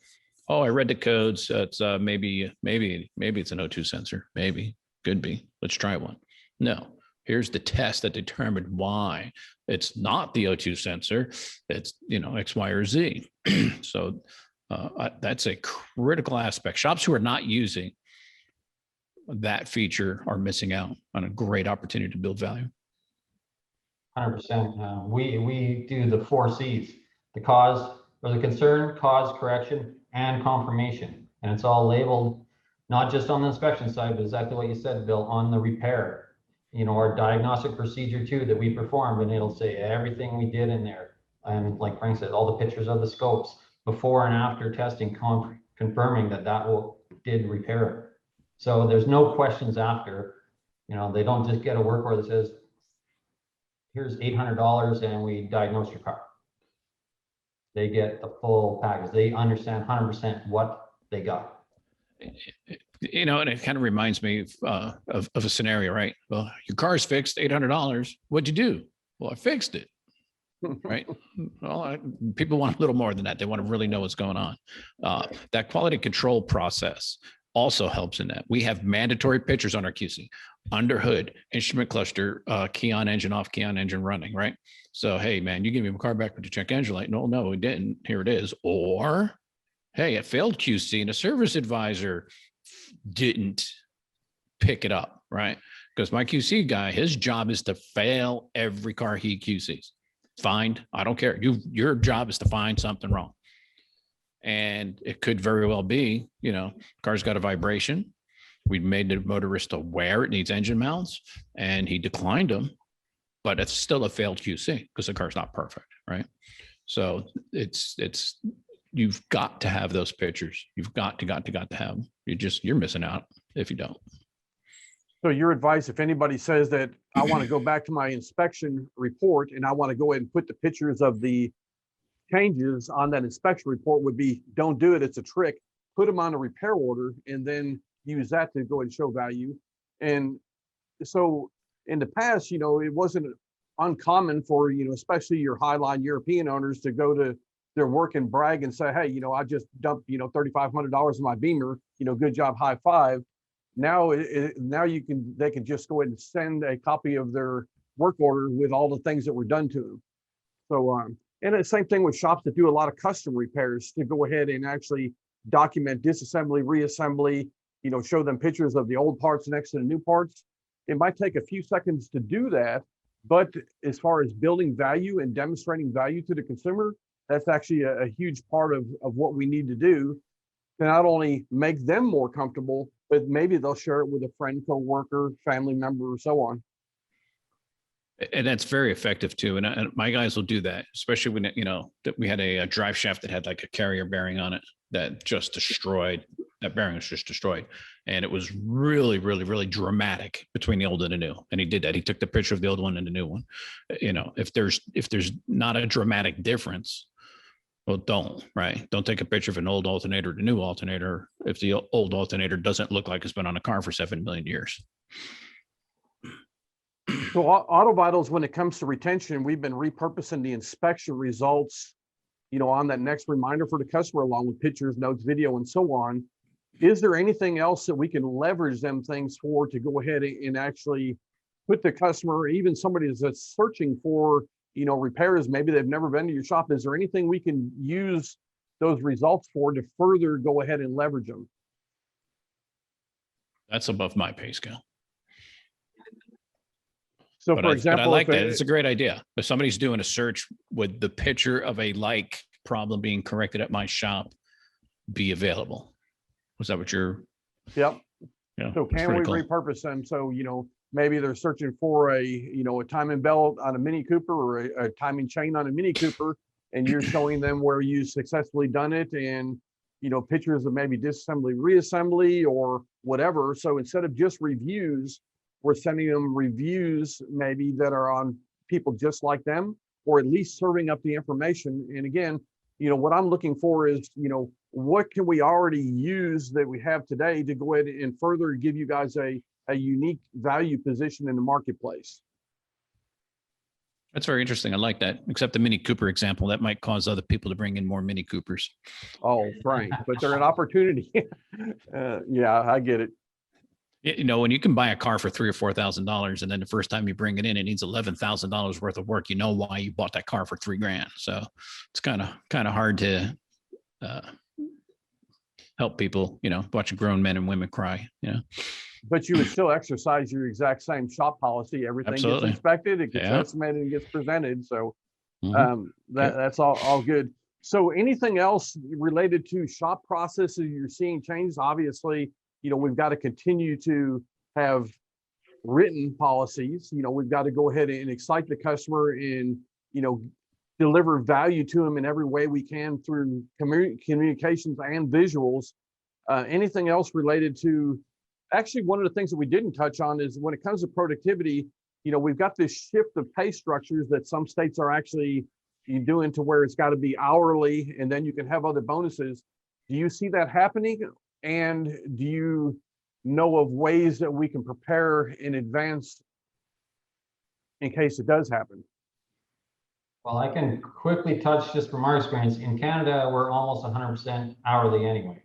Oh, I read the codes. It's maybe it's an O2 sensor. Maybe, could be. Let's try one. No, here's the test that determined why it's not the O2 sensor. It's X, Y, or Z. So that's a critical aspect. Shops who are not using that feature are missing out on a great opportunity to build value. 100%. We do the 4 C's: the cause or the concern, cause, correction, and confirmation. And it's all labeled, not just on the inspection side, but exactly what you said, Bill, on the repair. Our diagnostic procedure too that we performed, and it'll say everything we did in there. And like Frank said, all the pictures of the scopes before and after testing, confirming that did repair it. So there's no questions after. They don't just get a work order that says, here's $800 and we diagnose your car. They get the full package. They understand 100% what they got. And it kind of reminds me of a scenario, right? Well, your car's fixed, $800. What'd you do? Well, I fixed it. Right. Well, people want a little more than that. They want to really know what's going on. That quality control process also helps in that. We have mandatory pictures on our QC: under hood, instrument cluster, key on engine off, key on engine running, right? So, hey, man, you give me my car back with the check engine light. No, we didn't. Here it is. Or, hey, it failed QC and a service advisor didn't pick it up, right? Because my QC guy, his job is to fail every car he QCs. Find, I don't care. Your job is to find something wrong. And it could very well be, car's got a vibration. We made the motorist aware it needs engine mounts, and he declined them, but it's still a failed QC because the car's not perfect, right? So you've got to have those pictures. You've got to have them. You're missing out if you don't. So your advice, if anybody says that I want to go back to my inspection report and I want to go ahead and put the pictures of the changes on that inspection report, would be, don't do it. It's a trick. Put them on a repair order and then use that to go and show value. And so in the past, it wasn't uncommon for, especially your highline European owners to go to their work and brag and say, hey, I just dumped, $3,500 in my Beamer, good job, high five. Now they can just go ahead and send a copy of their work order with all the things that were done to them. So And the same thing with shops that do a lot of custom repairs, to go ahead and actually document disassembly, reassembly, show them pictures of the old parts next to the new parts. It might take a few seconds to do that, but as far as building value and demonstrating value to the consumer, that's actually a huge part of what we need to do to not only make them more comfortable, but maybe they'll share it with a friend, coworker, family member, or so on. And that's very effective too. And my guys will do that, especially when, that we had a drive shaft that had like a carrier bearing on it that just destroyed. That bearing was just destroyed. And it was really, really, really dramatic between the old and the new. And he did that. He took the picture of the old one and the new one. If there's not a dramatic difference, well, don't take a picture of an old alternator or the new alternator if the old alternator doesn't look like it's been on a car for 7 million years. So Auto Vitals, when it comes to retention, we've been repurposing the inspection results, on that next reminder for the customer, along with pictures, notes, video, and so on. Is there anything else that we can leverage them things for to go ahead and actually put the customer, even somebody that's searching for, repairs, maybe they've never been to your shop? Is there anything we can use those results for to further go ahead and leverage them? That's above my pay scale. So for example, I like that. It's a great idea. If somebody's doing a search, would the picture of a problem being corrected at my shop be available? Was that what you're? Yep. Yeah. So can we repurpose them? So, maybe they're searching for a timing belt on a Mini Cooper, or a timing chain on a Mini Cooper, and you're showing them where you successfully done it, and, pictures of maybe disassembly, reassembly, or whatever. So instead of just reviews, we're sending them reviews maybe that are on people just like them, or at least serving up the information. And again, what I'm looking for is, what can we already use that we have today to go ahead and further give you guys a unique value position in the marketplace? That's very interesting. I like that. Except the Mini Cooper example, that might cause other people to bring in more Mini Coopers. Oh, Frank, but they're an opportunity. Yeah, I get it. When you can buy a car for $3,000 or $4,000, and then the first time you bring it in, it needs $11,000 worth of work. Why you bought that car for $3,000. So it's kind of hard to help people, watching grown men and women cry. But you would still exercise your exact same shop policy. Everything Absolutely. gets inspected, it gets estimated, and gets presented. So that's all good. So anything else related to shop processes you're seeing changes? Obviously, we've got to continue to have written policies. We've got to go ahead and excite the customer and, deliver value to them in every way we can through communications and visuals. Anything else related to, actually, one of the things that we didn't touch on is when it comes to productivity, we've got this shift of pay structures that some states are actually doing, to where it's got to be hourly, and then you can have other bonuses. Do you see that happening? And do you know of ways that we can prepare in advance in case it does happen? Well, I can quickly touch, just from our experience. In Canada, we're almost 100% hourly anyway.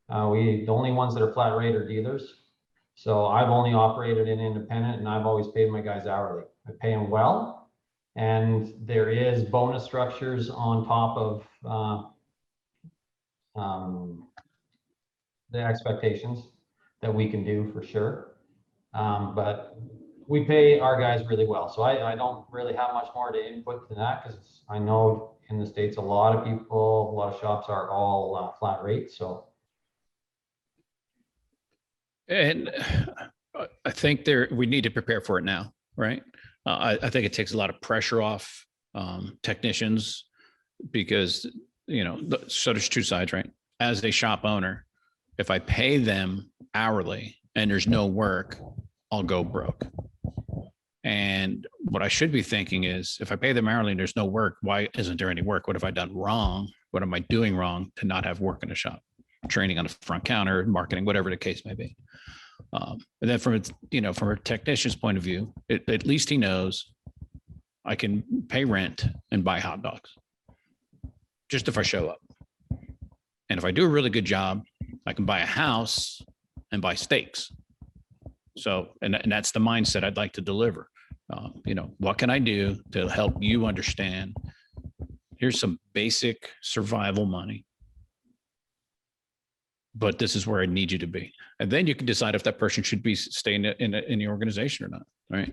The only ones that are flat rate are dealers. So I've only operated in independent, and I've always paid my guys hourly. I pay them well, and there is bonus structures on top of the expectations that we can do, for sure. But we pay our guys really well. So I don't really have much more to input to that, because I know in the States, a lot of shops are all flat rate. So. And I think we need to prepare for it now, right? I think it takes a lot of pressure off technicians, because, so there's two sides, right? As a shop owner, if I pay them hourly and there's no work, I'll go broke. And what I should be thinking is, if I pay them hourly and there's no work, why isn't there any work? What have I done wrong? What am I doing wrong to not have work in the shop? Training on the front counter, marketing, whatever the case may be. And then from a technician's point of view, at least he knows I can pay rent and buy hot dogs just if I show up. And if I do a really good job, I can buy a house and buy steaks. So, and that's the mindset I'd like to deliver. What can I do to help you understand here's some basic survival money, but this is where I need you to be. And then you can decide if that person should be staying in the organization or not, right?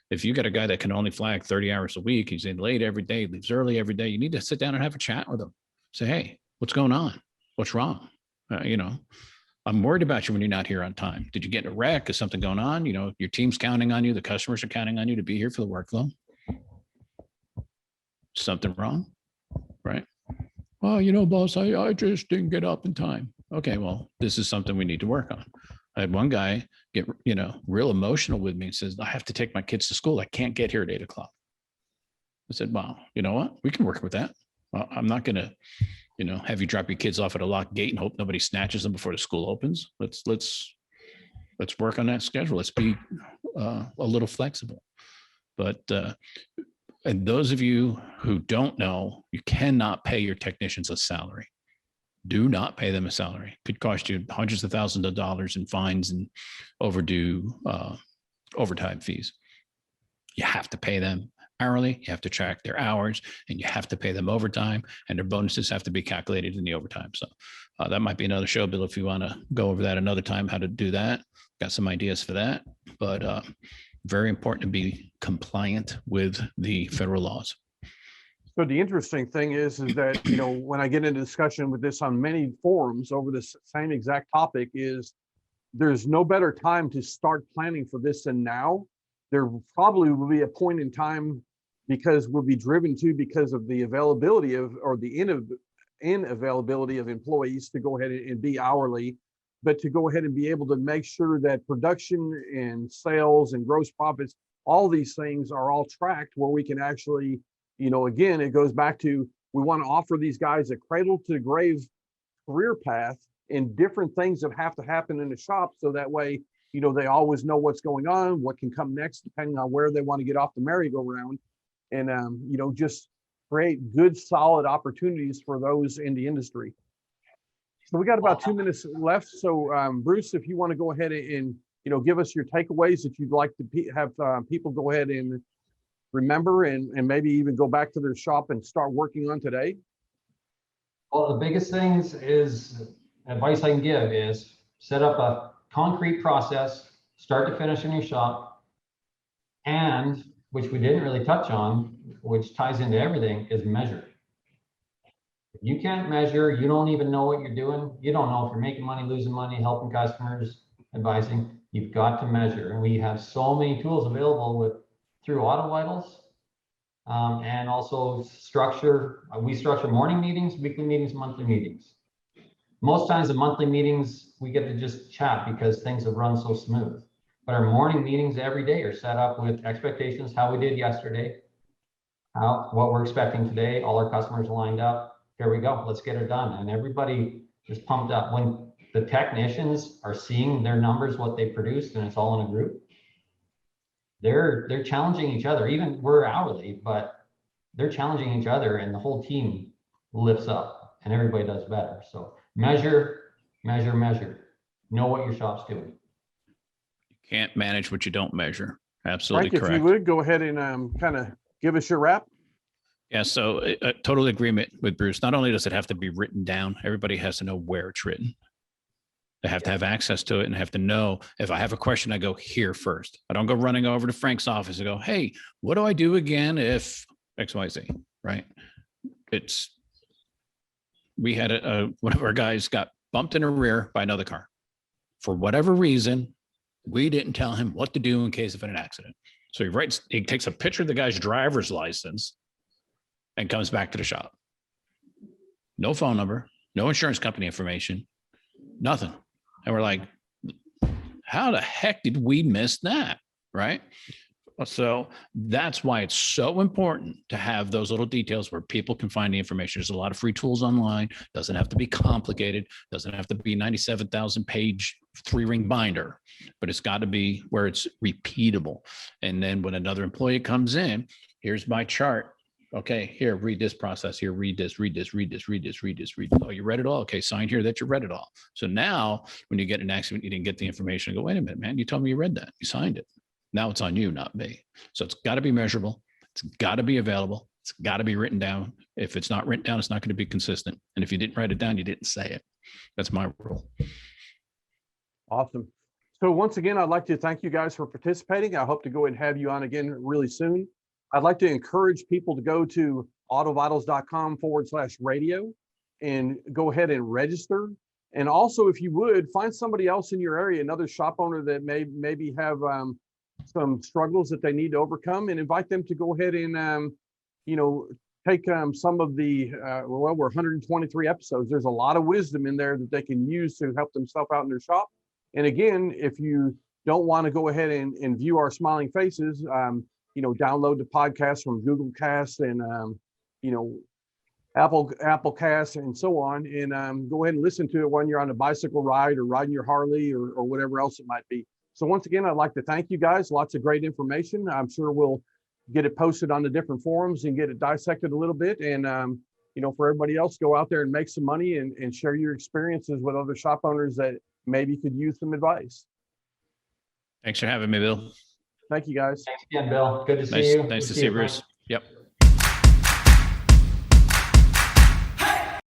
If you got a guy that can only flag 30 hours a week, he's in late every day, leaves early every day, you need to sit down and have a chat with him. Say, hey, what's going on? What's wrong? I'm worried about you when you're not here on time. Did you get in a wreck? Is something going on? Your team's counting on you. The customers are counting on you to be here for the workflow. Something wrong, right? Well, boss, I just didn't get up in time. Okay, well, this is something we need to work on. I had one guy get, real emotional with me and says, I have to take my kids to school. I can't get here at 8 o'clock. I said, wow, you know what? We can work with that. I'm not going to, have you drop your kids off at a locked gate and hope nobody snatches them before the school opens. Let's work on that schedule. Let's be a little flexible. But and those of you who don't know, you cannot pay your technicians a salary. Do not pay them a salary. It could cost you hundreds of thousands of dollars in fines and overdue overtime fees. You have to pay them hourly, you have to track their hours, and you have to pay them overtime, and their bonuses have to be calculated in the overtime. So that might be another show, Bill, if you want to go over that another time, how to do that. Got some ideas for that, but very important to be compliant with the federal laws. So the interesting thing is that, when I get into discussion with this on many forums over this same exact topic, is there's no better time to start planning for this than now. There probably will be a point in time, because we'll be driven to, because of the availability of, or the inavailability of employees to go ahead and be hourly, but to go ahead and be able to make sure that production and sales and gross profits, all these things are all tracked, where we can actually, again, it goes back to, we want to offer these guys a cradle to grave career path and different things that have to happen in the shop. So that way, they always know what's going on, what can come next, depending on where they want to get off the merry-go-round, and, just create good, solid opportunities for those in the industry. So we got about 2 minutes left. So Bruce, if you want to go ahead and, give us your takeaways that you'd like to have people go ahead and remember, and maybe even go back to their shop and start working on today. Well, the biggest things is advice I can give is set up a concrete process, start to finish in your shop, and which we didn't really touch on, which ties into everything, is measure. If you can't measure, you don't even know what you're doing. You don't know if you're making money, losing money, helping customers, advising. You've got to measure, and we have so many tools available through Auto Vitals, and also we structure morning meetings, weekly meetings, monthly meetings. Most times the monthly meetings, we get to just chat because things have run so smooth. But our morning meetings every day are set up with expectations, how we did yesterday, what we're expecting today, all our customers lined up. Here we go, let's get it done. And everybody is pumped up. When the technicians are seeing their numbers, what they produced, and it's all in a group, they're challenging each other. Even we're hourly, but they're challenging each other, and the whole team lifts up and everybody does better. So measure, measure, measure. Know what your shop's doing. You can't manage what you don't measure. Absolutely Frank, correct. if you would go ahead and kind of give us your wrap. Yeah, so total agreement with Bruce. Not only does it have to be written down, everybody has to know where it's written. They have to have access to it and have to know, if I have a question, I go here first. I don't go running over to Frank's office and go, hey, what do I do again if XYZ, right? We had one of our guys got bumped in the rear by another car. For whatever reason, we didn't tell him what to do in case of an accident. So he takes a picture of the guy's driver's license and comes back to the shop. No phone number, no insurance company information, nothing. And we're like, how the heck did we miss that? Right? So that's why it's so important to have those little details where people can find the information. There's a lot of free tools online. Doesn't have to be complicated. Doesn't have to be 97,000 page 3-ring binder, but it's got to be where it's repeatable. And then when another employee comes in, here's my chart. Okay, here, read this process here, read this. Oh, you read it all? Okay, sign here that you read it all. So now when you get an accident, you didn't get the information, go, wait a minute, man, you told me you read that. You signed it. Now it's on you, not me. So it's got to be measurable. It's got to be available. It's got to be written down. If it's not written down, it's not going to be consistent. And if you didn't write it down, you didn't say it. That's my rule. Awesome. So once again, I'd like to thank you guys for participating. I hope to go ahead and have you on again really soon. I'd like to encourage people to go to autovitals.com/radio and go ahead and register. And also, if you would, find somebody else in your area, another shop owner that maybe have some struggles that they need to overcome, and invite them to go ahead and, take some of the, we're 123 episodes. There's a lot of wisdom in there that they can use to help themselves out in their shop. And again, if you don't want to go ahead and view our smiling faces, download the podcast from Google Cast and, Apple Cast and so on, and go ahead and listen to it when you're on a bicycle ride or riding your Harley or whatever else it might be. So once again, I'd like to thank you guys. Lots of great information. I'm sure we'll get it posted on the different forums and get it dissected a little bit. And, for everybody else, go out there and make some money and share your experiences with other shop owners that maybe could use some advice. Thanks for having me, Bill. Thank you, guys. Thanks again, Bill. Good to see you. Nice to see you, Bruce.